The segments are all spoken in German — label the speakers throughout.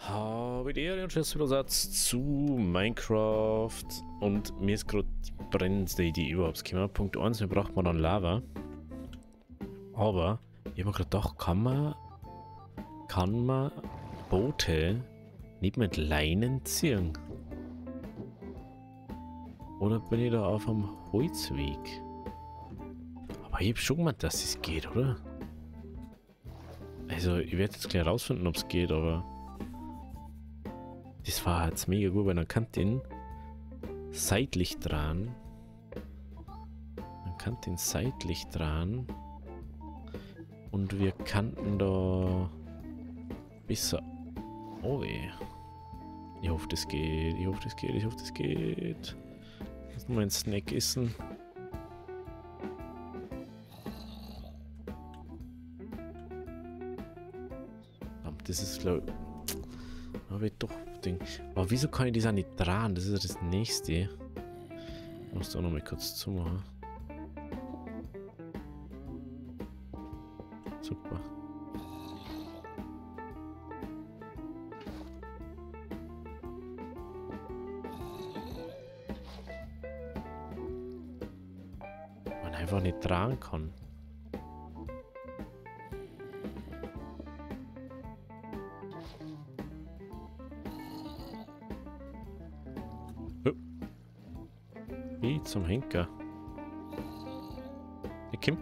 Speaker 1: Habe die Ehre und Schlussbesatz zu Minecraft und mir ist gerade die brennendste Idee überhaupt gekommen. Punkt 1, wir brauchen dann Lava. Aber ich habe mir gerade gedacht, kann man Boote nicht mit Leinen ziehen? Oder bin ich da auf einem Holzweg? Aber ich habe schon gemeint, dass es geht, oder? Also, ich werde jetzt gleich rausfinden, ob es geht, aber das war jetzt mega gut, weil dann kann den seitlich dran. Und wir kannten da besser. Oh weh. Ich hoffe, das geht. Ich hoffe, das geht. Lass mal einen Snack essen. Das ist, glaube ich. Aber ich doch Ding. Aber wieso kann ich das auch nicht dran? Das ist ja das nächste. Ich muss da noch mal kurz zumachen. Super. Man einfach nicht tragen kann. Wie zum Henker. Hey Kim.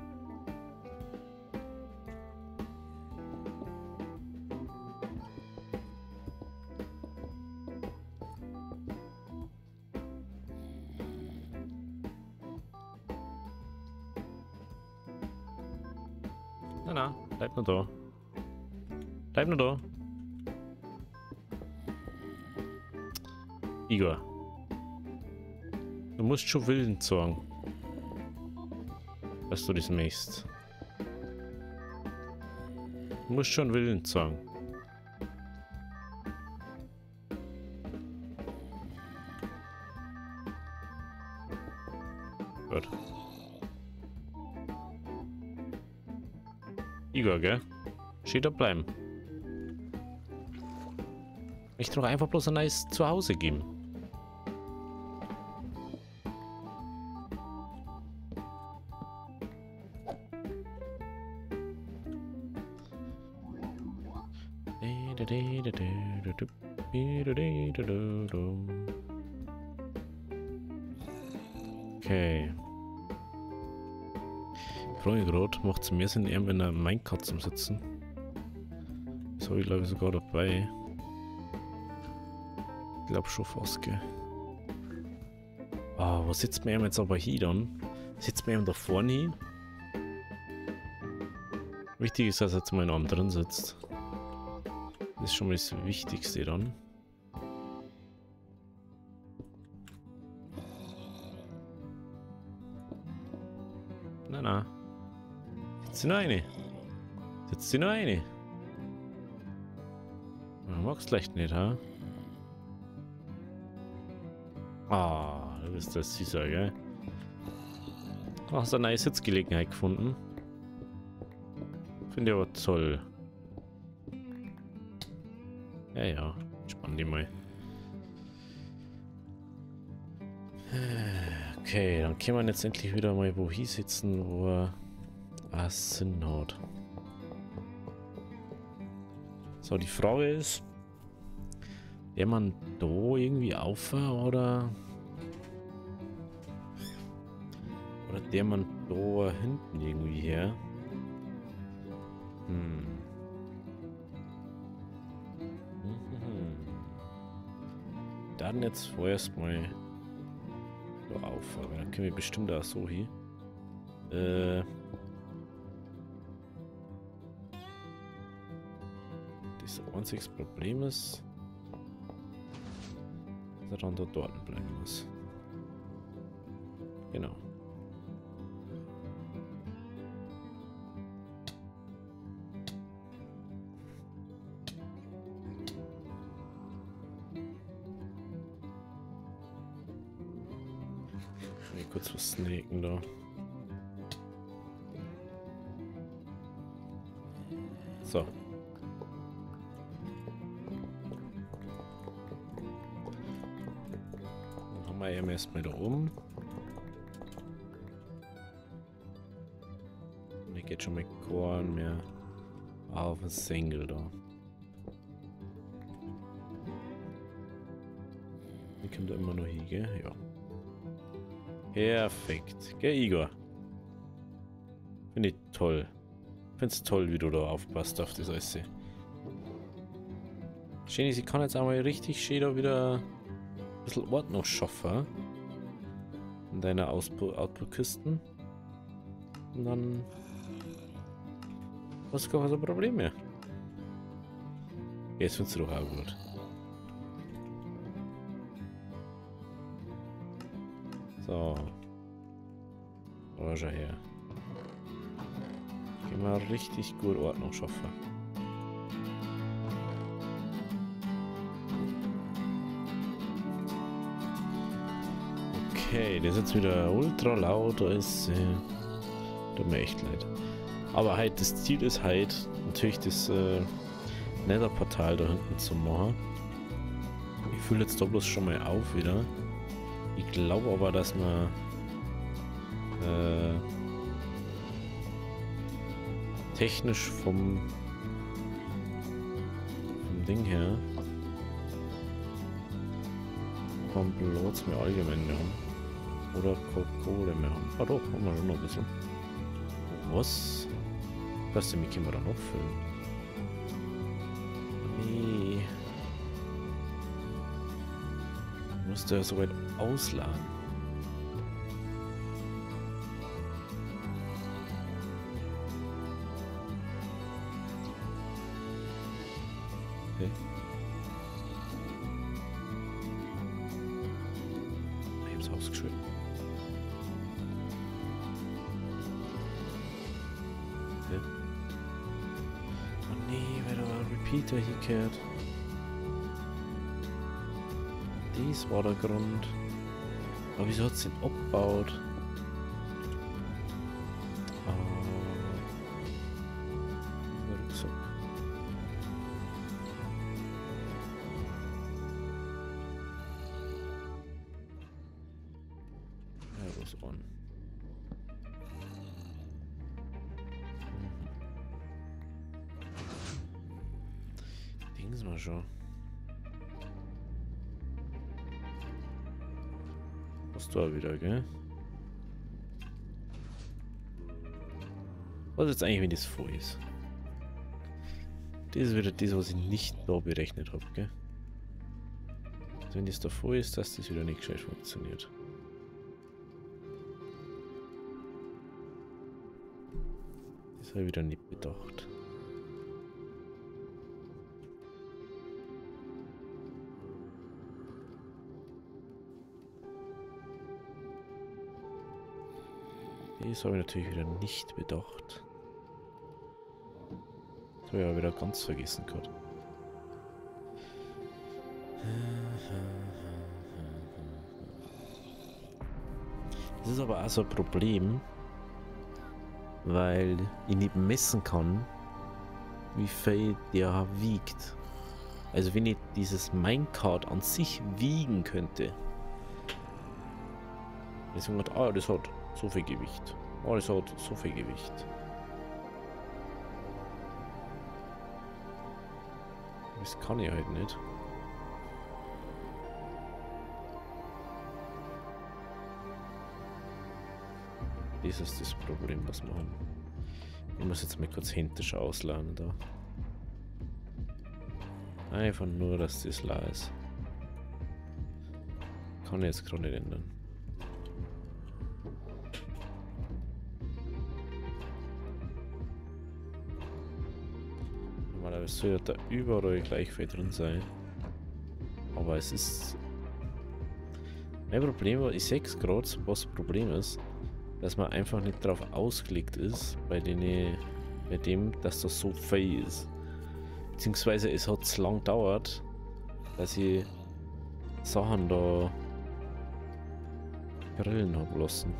Speaker 1: Na, bleib nur da. Bleib nur da. Igor. Du musst schon Willen zeigen, dass du das möchtest. Du musst schon Willen zeigen. Gut. Igor, gell? Steht da bleiben. Ich doch einfach bloß ein neues Zuhause geben. Okay. Ich freue mich gerade, macht es mehr Sinn, eher in einer Minecart zum Sitzen. Das habe ich glaube ich sogar dabei. Ich glaube schon fast, gell. Ah, wo sitzt man jetzt aber hier dann? Sitzt man da vorne hin? Wichtig ist, dass jetzt mal ein Arm drin sitzt. Das ist schon mal das Wichtigste dann. Na. Sitzt nur eine. Sitzt nur eine. Man mag's vielleicht nicht, ha? Ah, du bist das süßer, gell? Du hast eine neue Sitzgelegenheit gefunden. Finde ich aber toll. Ja, ja. Spann die mal. Okay, dann können wir jetzt endlich wieder mal wo hier sitzen, wo er Sinn hat. So, die Frage ist, der man da irgendwie auf oder der man da hinten irgendwie her? Dann jetzt vorerst mal so auf, aber dann können wir bestimmt auch so hier. Das einzige Problem ist, dass er dann da dort bleiben muss. Genau. Kurz was snaken da. So. mal eben erstmal da oben. Und hier geht schon mal gar nicht mehr auf den Single da. Die kommt immer noch hin, gell? Ja. Perfekt. Gell, Igor? Finde ich toll. Finde es toll, wie du da aufpasst auf das alles. Schön ist, ich kann jetzt einmal richtig schön da wieder ein bisschen Ordnung schaffen. In deiner Output-Kisten. Und dann hast du gar kein Problem mehr. Jetzt findest du doch auch gut. So. Schau her. Gehen wir richtig gut Ordnung schaffen. Okay, der ist jetzt wieder ultra laut, da ist tut mir echt leid. Aber halt, das Ziel ist halt, natürlich das Nether-Portal da hinten zu machen. Ich fühle jetzt da bloß schon mal auf wieder. Ich glaube aber, dass man technisch vom Ding her vom Platz mehr allgemein mehr haben. Oder Kohle mehr haben. Ah doch, haben wir schon noch ein bisschen. Was? Was denn, wie können wir da noch füllen? Nee. Ich musste ja so weit ausladen. Okay. Ich hab's ausgeschüttet. Okay. Oh nee, weil da ein Repeater hier gehört. Dies war der Grund. Aber wieso hat es den abgebaut? Rucksack. Ja, was on. Dings mal schon. Hast du auch wieder, gell? Was ist jetzt eigentlich, wenn das voll ist? Das ist wieder das, was ich nicht da berechnet habe, gell? Also wenn das da voll ist, dass das wieder nicht gescheit funktioniert. Das habe ich wieder nicht bedacht. Das habe ich natürlich wieder nicht bedacht. Das habe ich aber wieder ganz vergessen gehabt. Das ist aber auch so ein Problem, weil ich nicht messen kann, wie viel der wiegt. Also wenn ich dieses Minecart an sich wiegen könnte. Deswegen hat, das hat so viel Gewicht. Oh, das hat so viel Gewicht. Das kann ich halt nicht. Das ist das Problem, was wir haben. Ich muss jetzt mal kurz händisch ausladen da. Einfach nur, dass das leer ist. Kann ich jetzt gerade nicht ändern. Normalerweise sollte da überall gleich viel drin sein. Aber es ist... Mein Problem war, ich sehe es gerade, was das Problem ist, dass man einfach nicht darauf ausgelegt ist, bei dem, dass das so viel ist. Beziehungsweise es hat zu lang gedauert, dass ich Sachen da grillen habe lassen.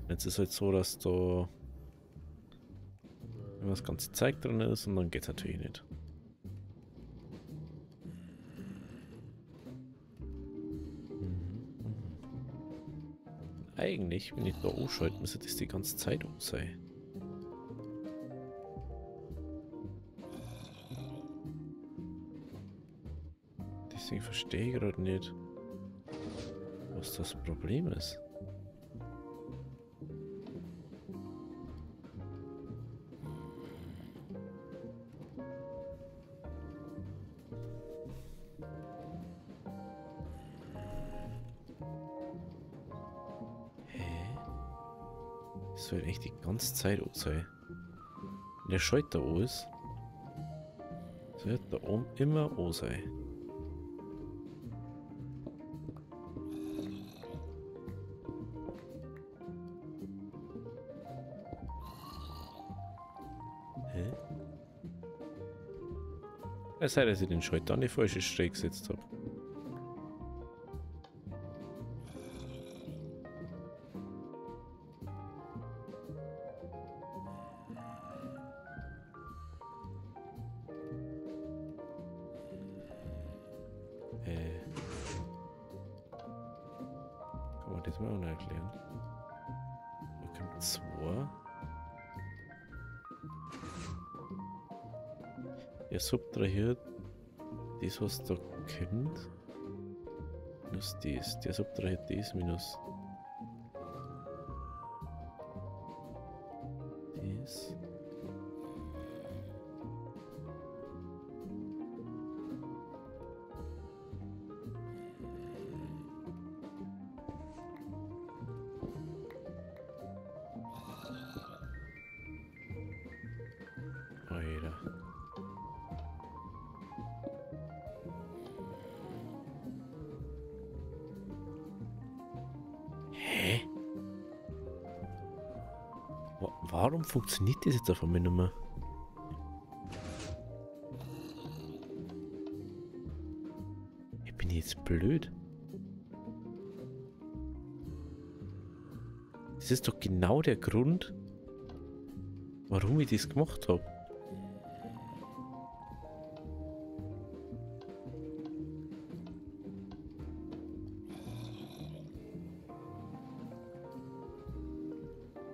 Speaker 1: Jetzt ist halt so, dass da immer das ganze Zeug drin ist und dann geht es natürlich nicht. eigentlich, wenn ich da anschalte, müsste das die ganze Zeit um sein. Deswegen verstehe ich gerade nicht, was das Problem ist. Das soll echt die ganze Zeit an sein. Wenn der Schalter an ist, soll da oben immer an sein. Hä? Es sei, dass ich den Schalter an die falsche Stelle gesetzt habe. Kann man das mal auch noch erklären? Da kommt 2. Er subtrahiert das, was da kommt, minus das. Der subtrahiert das minus das. Alter. Hä? Warum funktioniert das jetzt auf einmal nicht mehr? Ich bin jetzt blöd. Das ist doch genau der Grund, warum ich das gemacht habe.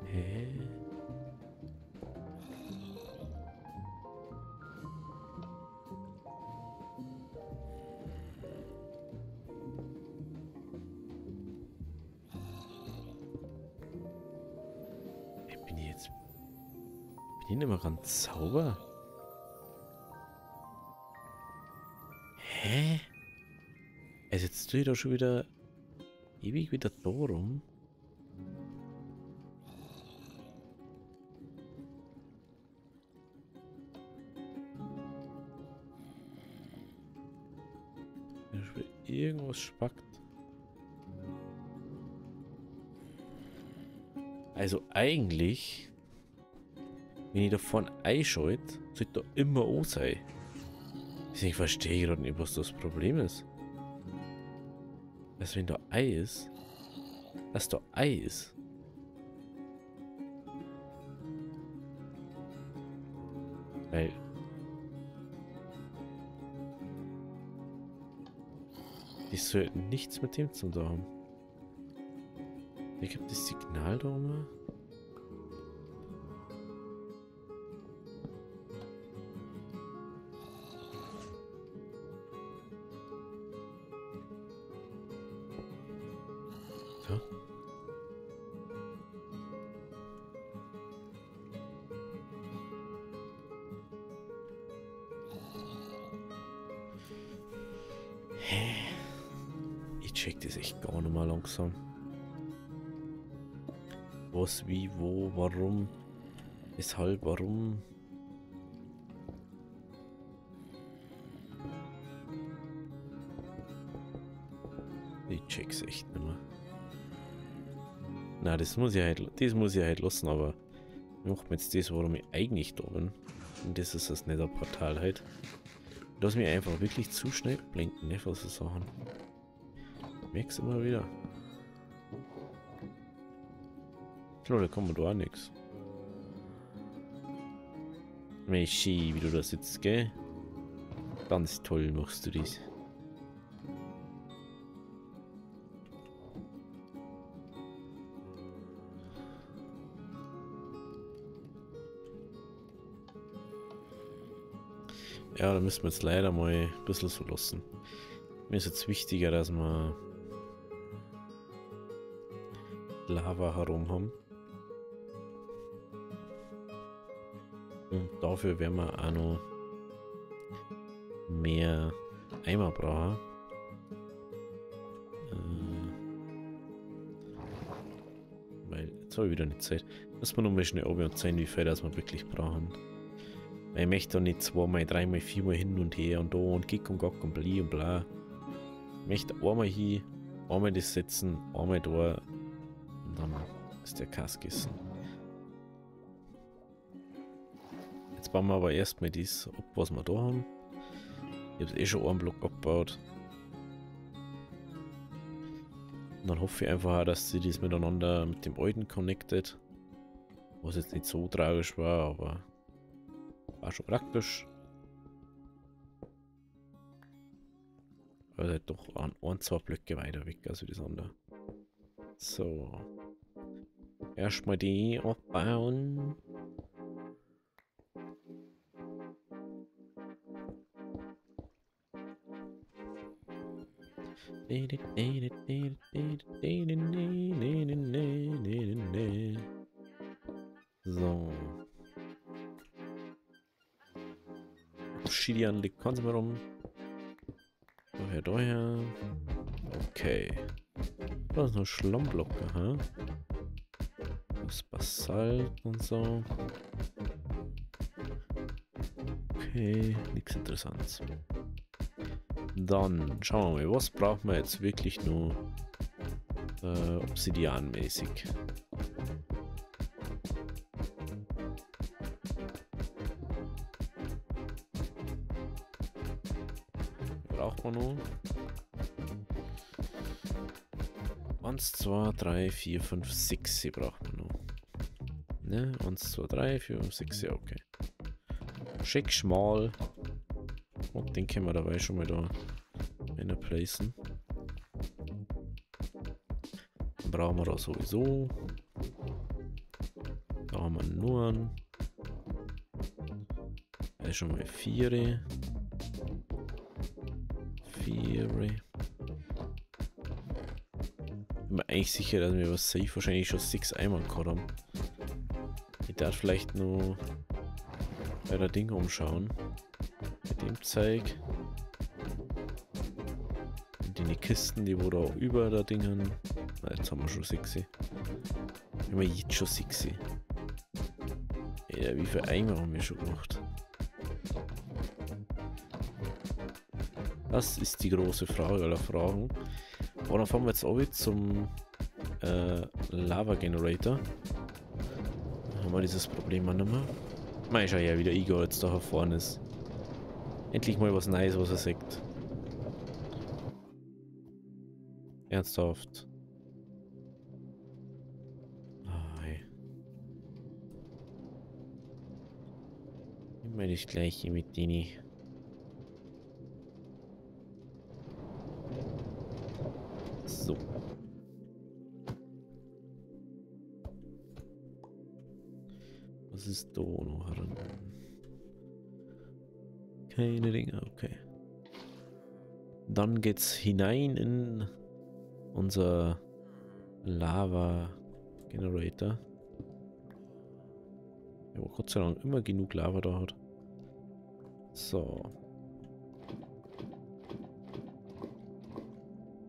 Speaker 1: Hä? Bin ich nicht mehr ganz sauber? Hä? Also jetzt tue ich da schon wieder ewig wieder da rum. Da schon wieder irgendwas spackt. Also eigentlich, wenn ich davon einschalte, sollte da immer O sein. Deswegen verstehe ich gerade nicht, was das Problem ist. Dass wenn da Ei ist, dass da Ei ist. Weil die sollten nichts mit dem zu tun haben. Ich habe das Signal da oben. So. Hä? Ich check das echt gar nicht mal langsam. Was, wie, wo, warum, weshalb, warum. Ich check's echt nicht mehr. Na, das muss ich halt lassen, aber ich mache mir jetzt das, warum ich eigentlich da bin. Und das ist das Nether-Portal halt. Lass mich einfach wirklich zu schnell blinken, ne, für so Sachen. Ich merk's immer wieder. Klar, da kann man da auch nix. Mensch, wie du das jetzt, gell? Ganz toll machst du das. Ja, da müssen wir jetzt leider mal ein bisschen so lassen. Mir ist jetzt wichtiger, dass wir Lava herum haben. Und dafür werden wir auch noch mehr Eimer brauchen. Weil, jetzt habe ich wieder nicht Zeit. Müssen wir nochmal schnell oben und sehen, wie viel das wir wirklich brauchen. Weil ich möchte da nicht zweimal, dreimal, viermal hin und her und da und Gick und Gack und Bli und bla. Ich möchte einmal hier, einmal das setzen, einmal da und dann ist der Kass gegessen. Jetzt bauen wir aber erstmal das ab, was wir da haben. Ich habe eh schon einen Block abgebaut. Und dann hoffe ich einfach auch, dass sie das miteinander mit dem alten connected. Was jetzt nicht so tragisch war, aber war schon praktisch. Also doch ein, zwei Blöcke weiter weg als das andere. So. Erstmal die abbauen. So. Obsidian liegt ganz mal rum. Daher, daher. Okay. Da ist noch Schlammblocke, hä? Das ist Basalt und so. Okay, nichts Interessantes. Dann schauen wir mal, was brauchen wir jetzt wirklich nur Obsidian-mäßig. Braucht man nur 1, 2, 3, 4, 5, 6 sie braucht man nur. Ne? 1, 2, 3, 4, 5, 6, ja, okay. Schick schmal. Und den können wir dabei schon mal da placen. Dann brauchen wir da sowieso. Da haben wir nur einen. Da ist schon mal 4. 4. Bin mir eigentlich sicher, dass wir was safe wahrscheinlich schon 6 Eimer gehabt haben. Ich darf vielleicht nur bei der Ding umschauen. Mit dem Zeug. Die Kisten, die wo da über der Dingen. Na, jetzt haben wir schon 6. Haben wir jetzt schon 6. Ja, wie viele Eimer haben wir schon gemacht? Das ist die große Frage aller Fragen. Aber dann fahren wir jetzt auch zum Lava Generator. Dann haben wir dieses Problem auch nicht mehr. Mal schau ja, wie der Igor jetzt da vorne ist. Endlich mal was Neues, was er sagt. Ernsthaft. Oh, hey. Immer das gleiche mit Dini. So. Was ist da noch drin? Keine Dinge, okay. Dann geht's hinein in unser Lava Generator. Ja, wo Gott sei Dank immer genug Lava da hat. So.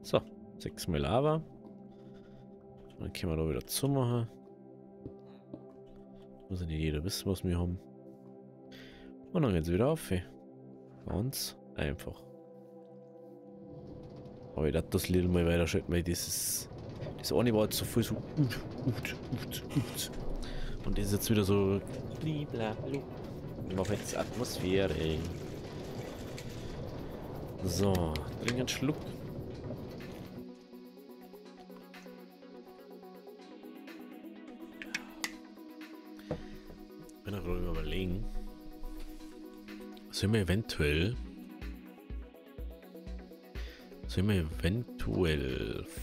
Speaker 1: So, 6 mal Lava. Dann können wir da wieder zumachen. Muss ja nicht jeder wissen, was wir haben. Und dann geht's wieder auf. Ganz einfach. Aber ich dachte, das Little mal weiter schalten, weil das eine war jetzt so voll so. Und das ist jetzt wieder so. Blablabla. Ich mache jetzt Atmosphäre. So, trink einen Schluck. Ich bin gerade überlegen. Sollen wir eventuell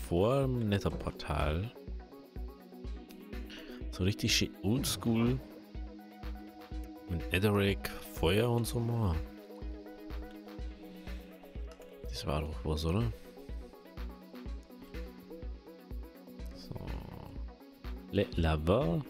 Speaker 1: vor dem Netherportal so richtig schön oldschool mit Netherrack Feuer und so machen? Das war doch was, oder? So. Le Lava.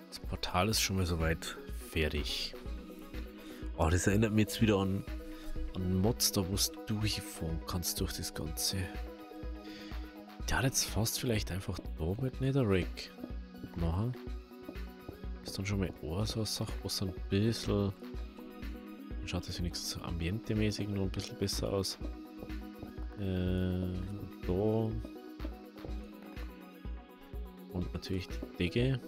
Speaker 1: Das Portal ist schon mal soweit fertig. Oh, das erinnert mich jetzt wieder an Mods, da wo du durchfahren kannst durch das Ganze. Der hat jetzt fast vielleicht einfach da mit Netherrack machen. Ist dann schon mal so eine Sache, was ein bisschen. Dann schaut das wenigstens so ambientemäßig noch ein bisschen besser aus. Da. Und natürlich die Decke.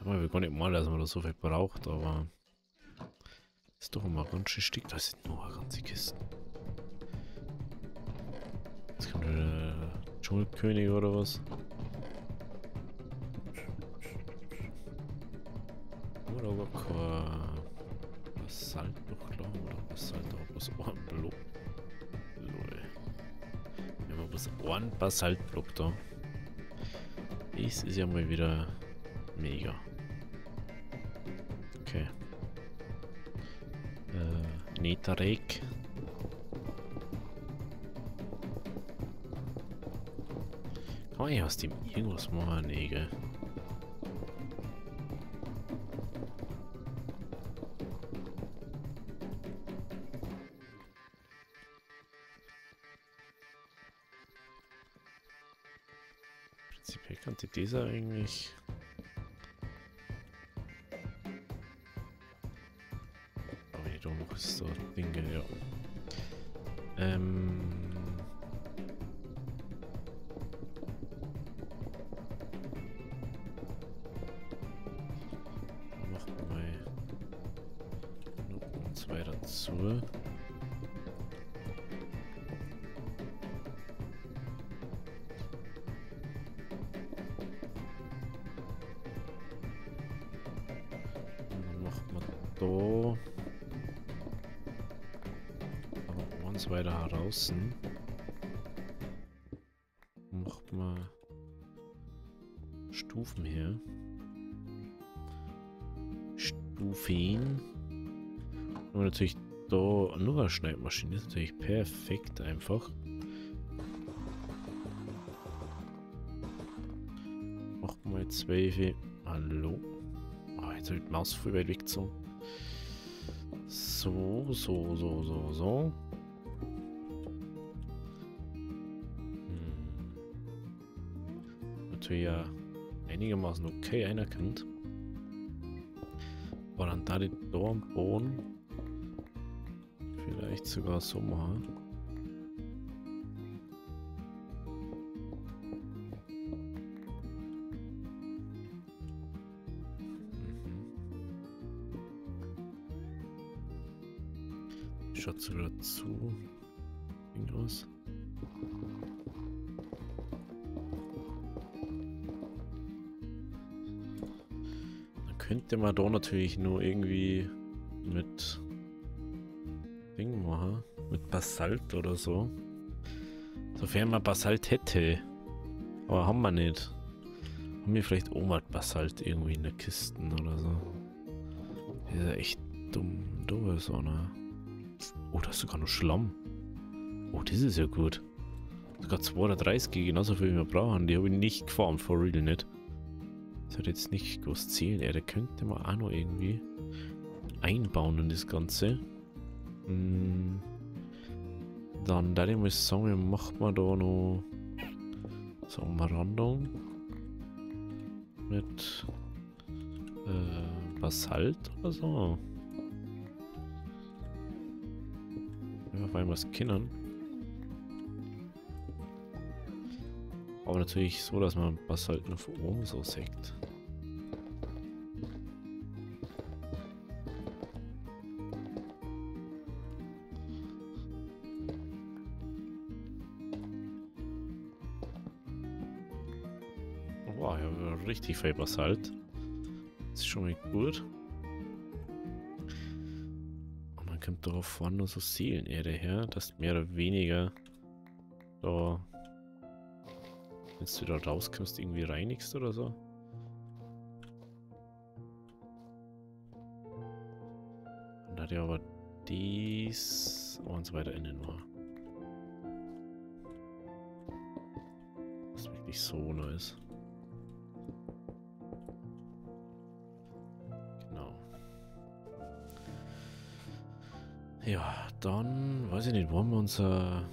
Speaker 1: Ich will gar nicht mal, dass man da so viel braucht, aber ist doch immer ganz schön Stück. Da sind noch eine ganze Kisten. Jetzt kommt der Dschungelkönig oder was? Oder aber kein Basaltblock, glaube ich, oder Basalt, aber bloß ein Block. Lol. Wir haben bloß einen Basaltblock da. Das ist ja mal wieder mega. Okay. Netherrack. Kann man ja aus dem irgendwas machen? Nee, gell? Prinzipiell könnte dieser eigentlich. Da noch so Dinge, ja. Machen wir mal noch zwei dazu. Und dann machen wir da. Weiter heraus. Macht mal Stufen her. Stufen. Und natürlich da nur eine Schneidmaschine ist natürlich perfekt einfach. Macht mal 2. Hallo. Oh, jetzt habe ich die Maus voll weit weggezogen. So. Natürlich ja einigermaßen okay anerkannt. Aber dann da die da am Boden vielleicht sogar so machen. Schaut so wieder zu. Aus. Könnte man da natürlich nur irgendwie mit Ding machen, mit Basalt oder so. Sofern man Basalt hätte. Aber haben wir nicht. Haben wir vielleicht Oma Basalt irgendwie in der Kiste oder so. Das ist ja echt dumm. Da ist einer. Oh, da ist sogar noch Schlamm. Oh, das ist ja gut. Sogar 230, genauso viel wie wir brauchen. Die habe ich nicht gefahren, for real nicht. Das hat jetzt nicht groß zählen. Ja, da könnte man auch noch irgendwie einbauen in das Ganze. Dann da ich mal sagen, macht man da noch so eine Umrandung mit Basalt oder so. Ja, weil wir es kennen. Aber natürlich so, dass man Basalt nur von oben so sägt. ich habe richtig viel Basalt. Das ist schon mal gut. Und dann kommt darauf vorne nur so Seelenerde her, dass mehr oder weniger da, wenn du da rauskommst, irgendwie reinigst oder so. Und da hat ja aber dies und so weiter innen war. Was wirklich so nice. Genau. Ja, dann weiß ich nicht, wo haben wir unser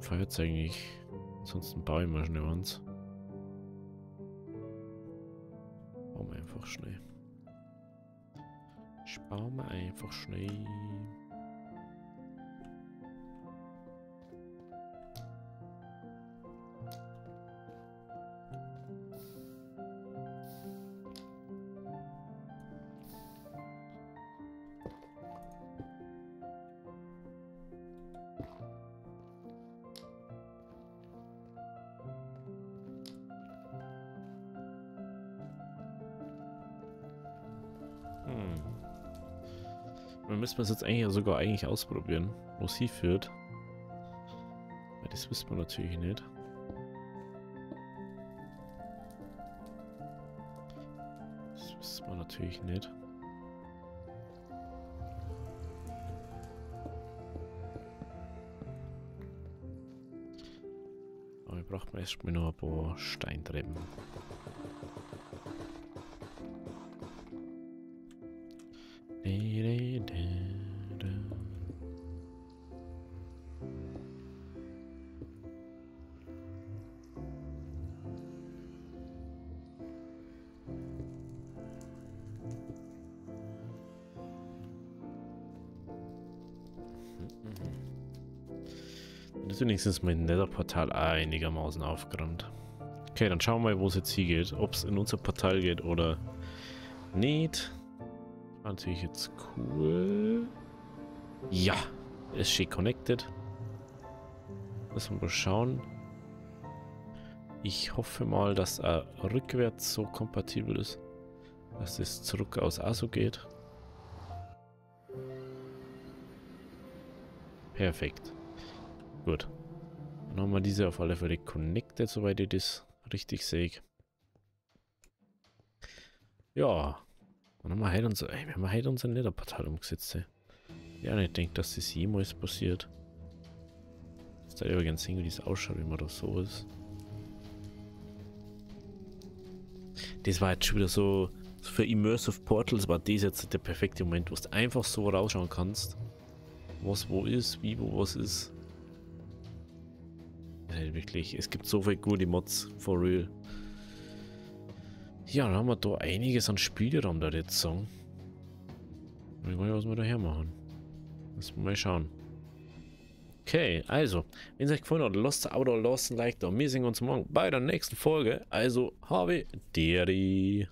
Speaker 1: Feuerzeug eigentlich? Ansonsten bauen wir schnell uns. Bauen wir einfach schnell. Bauen wir einfach schnell. Dann müssen wir es jetzt eigentlich sogar ausprobieren, wo es hinführt. Ja, das wissen wir natürlich nicht. Das wissen wir natürlich nicht. Aber wir brauchen erstmal noch ein paar Steintreppen. Das ist wenigstens mein Nether-Portal einigermaßen aufgeräumt. Okay, dann schauen wir mal, wo es jetzt hingeht. Ob es in unser Portal geht oder nicht. War natürlich jetzt cool. Ja, es steht connected. Müssen wir mal schauen. Ich hoffe mal, dass er rückwärts so kompatibel ist, dass es zurück aus ASO geht. Perfekt. Gut. Dann haben wir diese auf alle Fälle connected, soweit ich das richtig sehe. Ja. Dann haben wir heute unser Nether-Portal umgesetzt. Ey. Ja, ich denke, dass das jemals passiert. Jetzt hätte ich aber gerne sehen, wie das ausschaut, wie man da so ist. Das war jetzt schon wieder so für Immersive Portals war das jetzt der perfekte Moment, wo du einfach so rausschauen kannst. Was wo ist, wie wo was ist. Ja, wirklich, es gibt so viele gute Mods, for real. Ja, dann haben wir da einiges an Spielraum da jetzt sagen. Ich weiß nicht, was wir daher machen. Müssen wir mal schauen. Okay, also, wenn es euch gefallen hat, lasst ein Abo da, lasst ein Like da. Wir sehen uns morgen bei der nächsten Folge. Also, habe Deri.